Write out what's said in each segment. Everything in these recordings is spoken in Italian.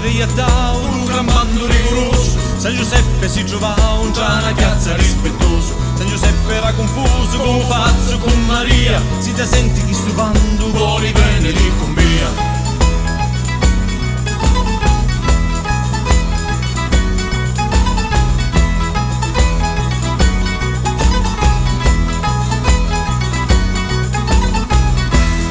seria da un gran bando rigoroso. San Giuseppe si trovava in una piazza rispettoso. San Giuseppe era confuso con Fazio, con Maria. Si te senti chi sto bando vuole venire con mia.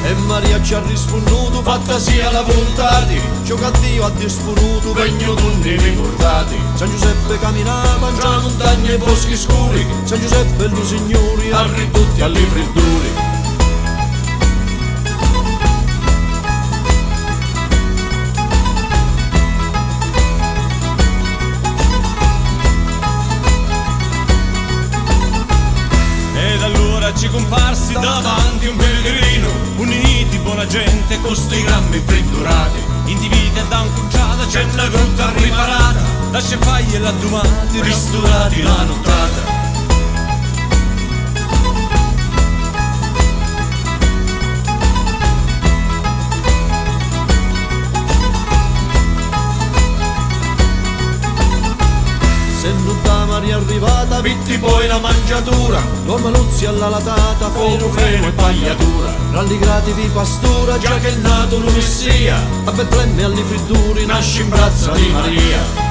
E Maria ci ha risponduto, fatta sia la volontà di ciò che Dio ha disponuto, regno tutti ricordati. San Giuseppe camminava tra montagne e boschi scuri, San Giuseppe e lui signori ha ridotti alle freddure. Ci comparsi davanti un pellegrino, uniti buona gente con sti grammi freddurati. Individe da un conciata c'è una grotta riparata, da cepaglie e l'addumati ristorati la nottata. Essendo da Maria arrivata, vitti poi la mangiatura, l'uomo Luzzi alla latata, fuoco, freno e pagliatura. Rallegratevi pastora, già che è nato un messia, a Betlemme alle fritturi nasce in braccia di Maria.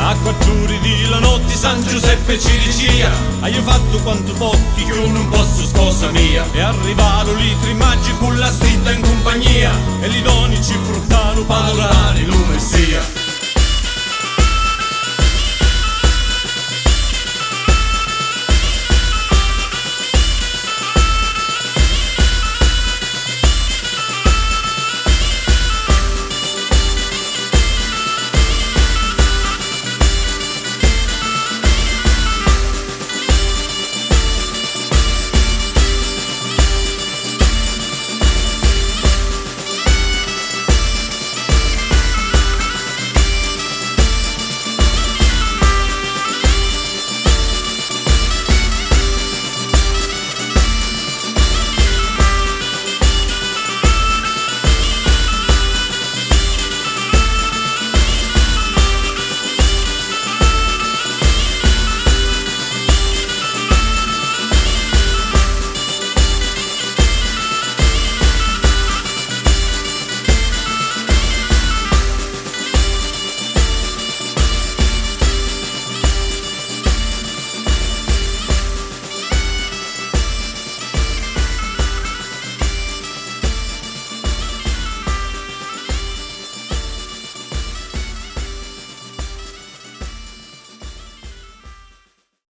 A 4 ore di la notte San Giuseppe ci diceva: hai fatto quanto tocchi che io non posso sposa mia. E arrivarono litri maggi con la stretta in compagnia, e li doni ci portarono per adorare lo Messia.